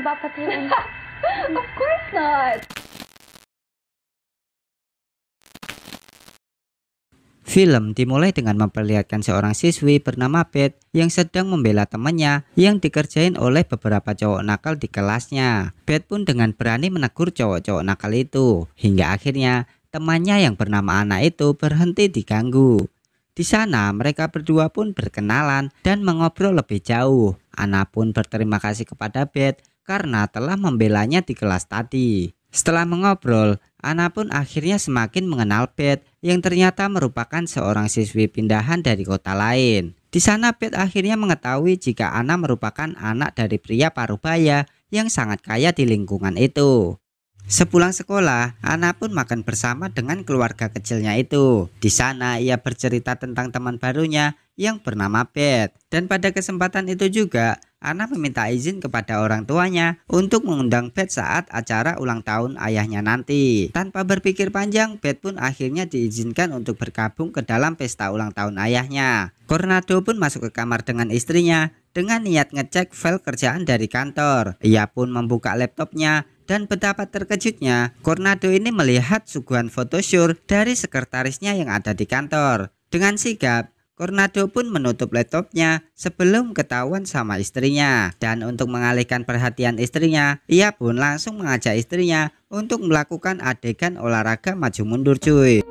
ba patayin? Of course not. Film dimulai dengan memperlihatkan seorang siswi bernama Beth yang sedang membela temannya yang dikerjain oleh beberapa cowok nakal di kelasnya. Beth pun dengan berani menegur cowok-cowok nakal itu, hingga akhirnya temannya yang bernama Anna itu berhenti diganggu. Di sana mereka berdua pun berkenalan dan mengobrol lebih jauh. Anna pun berterima kasih kepada Beth karena telah membelanya di kelas tadi. Setelah mengobrol, Anna pun akhirnya semakin mengenal Beth yang ternyata merupakan seorang siswi pindahan dari kota lain. Di sana Beth akhirnya mengetahui jika Anna merupakan anak dari pria parubaya yang sangat kaya di lingkungan itu. Sepulang sekolah, Anna pun makan bersama dengan keluarga kecilnya itu. Di sana ia bercerita tentang teman barunya yang bernama Beth. Dan pada kesempatan itu juga, Anna meminta izin kepada orang tuanya untuk mengundang Beth saat acara ulang tahun ayahnya nanti. Tanpa berpikir panjang, Beth pun akhirnya diizinkan untuk bergabung ke dalam pesta ulang tahun ayahnya. Coronado pun masuk ke kamar dengan istrinya dengan niat ngecek file kerjaan dari kantor. Ia pun membuka laptopnya dan betapa terkejutnya Coronado ini melihat suguhan photoshoot dari sekretarisnya yang ada di kantor. Dengan sigap, Coronado pun menutup laptopnya sebelum ketahuan sama istrinya. Dan untuk mengalihkan perhatian istrinya, ia pun langsung mengajak istrinya untuk melakukan adegan olahraga maju mundur cuy.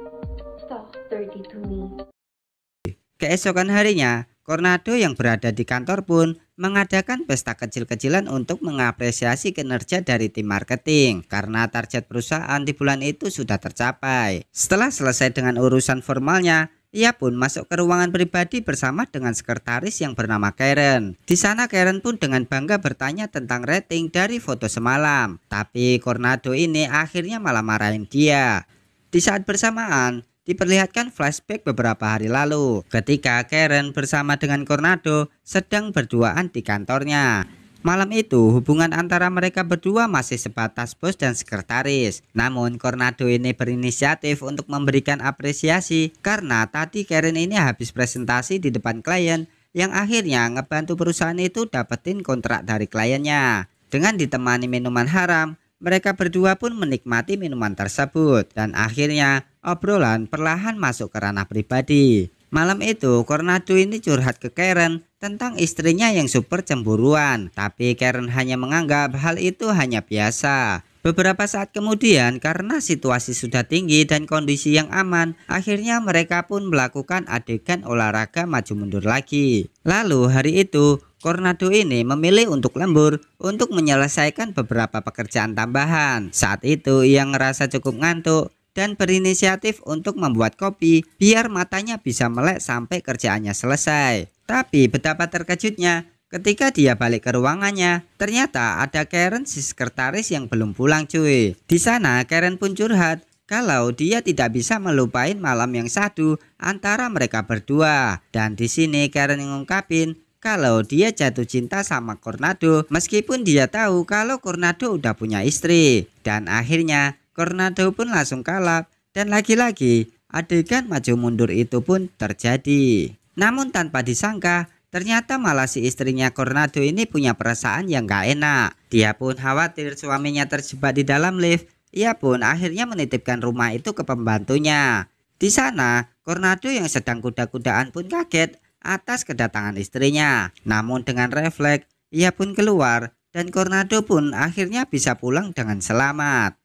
Keesokan harinya, Coronado yang berada di kantor pun mengadakan pesta kecil-kecilan untuk mengapresiasi kinerja dari tim marketing karena target perusahaan di bulan itu sudah tercapai. Setelah selesai dengan urusan formalnya, ia pun masuk ke ruangan pribadi bersama dengan sekretaris yang bernama Karen. Di sana Karen pun dengan bangga bertanya tentang rating dari foto semalam. Tapi Coronado ini akhirnya malah marahin dia. Di saat bersamaan, diperlihatkan flashback beberapa hari lalu ketika Karen bersama dengan Coronado sedang berduaan di kantornya. Malam itu hubungan antara mereka berdua masih sebatas bos dan sekretaris. Namun Coronado ini berinisiatif untuk memberikan apresiasi karena tadi Karen ini habis presentasi di depan klien yang akhirnya ngebantu perusahaan itu dapetin kontrak dari kliennya. Dengan ditemani minuman haram, mereka berdua pun menikmati minuman tersebut dan akhirnya obrolan perlahan masuk ke ranah pribadi. Malam itu Coronado ini curhat ke Karen tentang istrinya yang super cemburuan, tapi Karen hanya menganggap hal itu hanya biasa. Beberapa saat kemudian karena situasi sudah tinggi dan kondisi yang aman, akhirnya mereka pun melakukan adegan olahraga maju mundur lagi. Lalu hari itu Coronado ini memilih untuk lembur untuk menyelesaikan beberapa pekerjaan tambahan. Saat itu ia ngerasa cukup ngantuk dan berinisiatif untuk membuat kopi biar matanya bisa melek sampai kerjaannya selesai. Tapi betapa terkejutnya ketika dia balik ke ruangannya, ternyata ada Karen si sekretaris yang belum pulang cuy. Di sana Karen pun curhat kalau dia tidak bisa melupain malam yang sadu antara mereka berdua. Dan di sini Karen ngungkapin kalau dia jatuh cinta sama Coronado meskipun dia tahu kalau Coronado udah punya istri. Dan akhirnya Coronado pun langsung kalap dan lagi-lagi adegan maju mundur itu pun terjadi. Namun tanpa disangka ternyata malah si istrinya Coronado ini punya perasaan yang gak enak. Dia pun khawatir suaminya terjebak di dalam lift. Ia pun akhirnya menitipkan rumah itu ke pembantunya. Di sana Coronado yang sedang kuda-kudaan pun kaget atas kedatangan istrinya. Namun dengan refleks ia pun keluar dan Coronado pun akhirnya bisa pulang dengan selamat.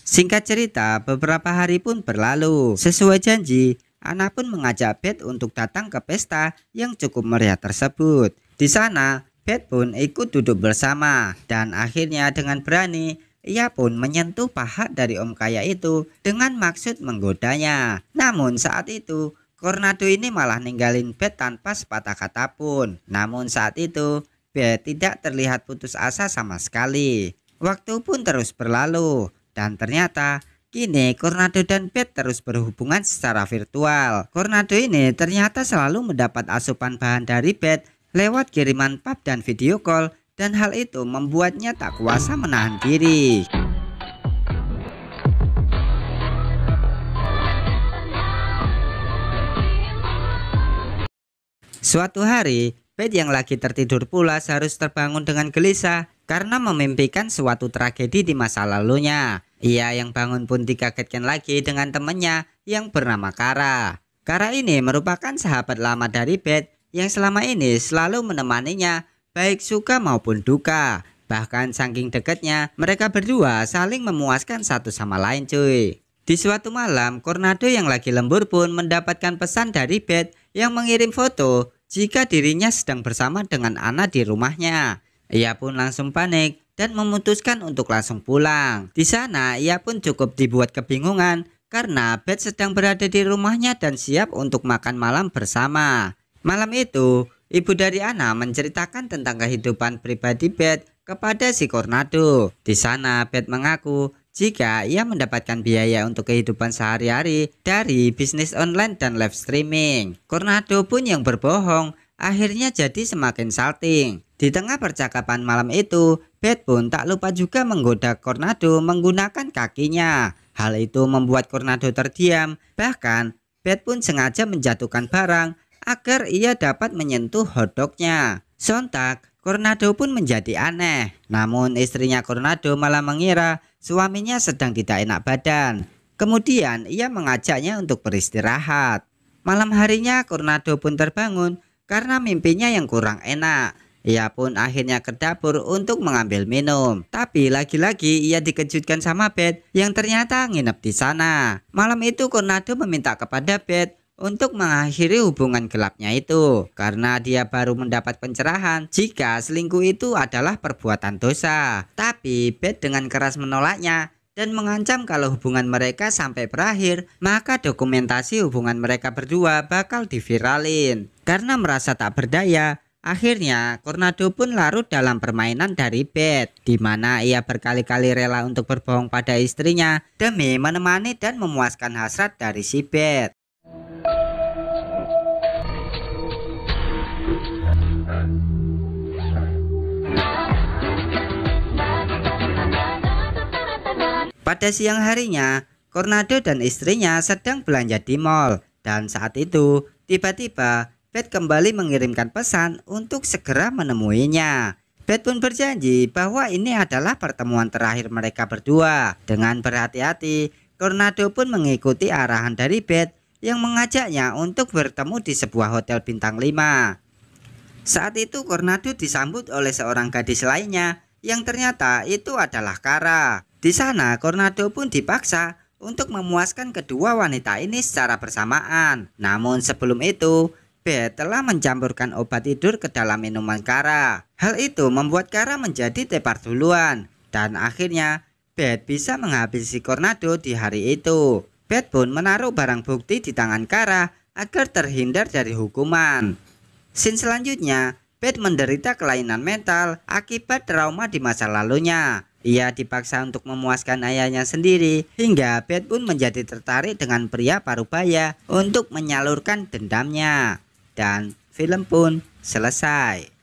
Singkat cerita, beberapa hari pun berlalu. Sesuai janji, Anna pun mengajak Beth untuk datang ke pesta yang cukup meriah tersebut. Di sana, Beth pun ikut duduk bersama dan akhirnya dengan berani ia pun menyentuh paha dari om kaya itu dengan maksud menggodanya. Namun saat itu, Coronado ini malah ninggalin Beth tanpa sepatah kata pun. Namun saat itu, Beth tidak terlihat putus asa sama sekali. Waktu pun terus berlalu. Dan ternyata kini Coronado dan Beth terus berhubungan secara virtual. Coronado ini ternyata selalu mendapat asupan bahan dari Beth lewat kiriman pap dan video call, dan hal itu membuatnya tak kuasa menahan diri. Suatu hari Beth yang lagi tertidur pulas harus terbangun dengan gelisah karena memimpikan suatu tragedi di masa lalunya. Ia yang bangun pun dikagetkan lagi dengan temannya yang bernama Kara. Kara ini merupakan sahabat lama dari Beth yang selama ini selalu menemaninya baik suka maupun duka. Bahkan saking dekatnya mereka berdua saling memuaskan satu sama lain cuy. Di suatu malam, Cornado yang lagi lembur pun mendapatkan pesan dari Beth yang mengirim foto jika dirinya sedang bersama dengan Anna di rumahnya. Ia pun langsung panik dan memutuskan untuk langsung pulang. Di sana ia pun cukup dibuat kebingungan karena Beth sedang berada di rumahnya dan siap untuk makan malam bersama. Malam itu, ibu dari Anna menceritakan tentang kehidupan pribadi Beth kepada si Cornado. Di sana Beth mengaku jika ia mendapatkan biaya untuk kehidupan sehari-hari dari bisnis online dan live streaming. Cornado pun yang berbohong akhirnya jadi semakin salting. Di tengah percakapan malam itu, Beth pun tak lupa juga menggoda Cornado menggunakan kakinya. Hal itu membuat Cornado terdiam. Bahkan Beth pun sengaja menjatuhkan barang agar ia dapat menyentuh hotdognya. Sontak Cornado pun menjadi aneh. Namun istrinya Cornado malah mengira suaminya sedang tidak enak badan. Kemudian ia mengajaknya untuk beristirahat. Malam harinya Cornado pun terbangun karena mimpinya yang kurang enak. Ia pun akhirnya ke dapur untuk mengambil minum. Tapi lagi-lagi ia dikejutkan sama Beth yang ternyata nginep di sana. Malam itu Cornado meminta kepada Beth untuk mengakhiri hubungan gelapnya itu karena dia baru mendapat pencerahan jika selingkuh itu adalah perbuatan dosa. Tapi Beth dengan keras menolaknya dan mengancam kalau hubungan mereka sampai berakhir, maka dokumentasi hubungan mereka berdua bakal diviralin. Karena merasa tak berdaya, akhirnya Cornado pun larut dalam permainan dari Beth, di mana ia berkali-kali rela untuk berbohong pada istrinya demi menemani dan memuaskan hasrat dari si Beth. Pada siang harinya, Cornado dan istrinya sedang belanja di mall dan saat itu tiba-tiba Beth kembali mengirimkan pesan untuk segera menemuinya. Beth pun berjanji bahwa ini adalah pertemuan terakhir mereka berdua. Dengan berhati-hati, Cornado pun mengikuti arahan dari Beth yang mengajaknya untuk bertemu di sebuah hotel bintang 5. Saat itu Cornado disambut oleh seorang gadis lainnya yang ternyata itu adalah Kara. Di sana Cornado pun dipaksa untuk memuaskan kedua wanita ini secara bersamaan. Namun sebelum itu, Beth telah mencampurkan obat tidur ke dalam minuman Kara. Hal itu membuat Kara menjadi tepar duluan dan akhirnya Beth bisa menghabisi Cornado di hari itu. Beth pun menaruh barang bukti di tangan Kara agar terhindar dari hukuman. Scene selanjutnya, Beth menderita kelainan mental akibat trauma di masa lalunya. Ia dipaksa untuk memuaskan ayahnya sendiri hingga Beth pun menjadi tertarik dengan pria parubaya untuk menyalurkan dendamnya. Dan film pun selesai.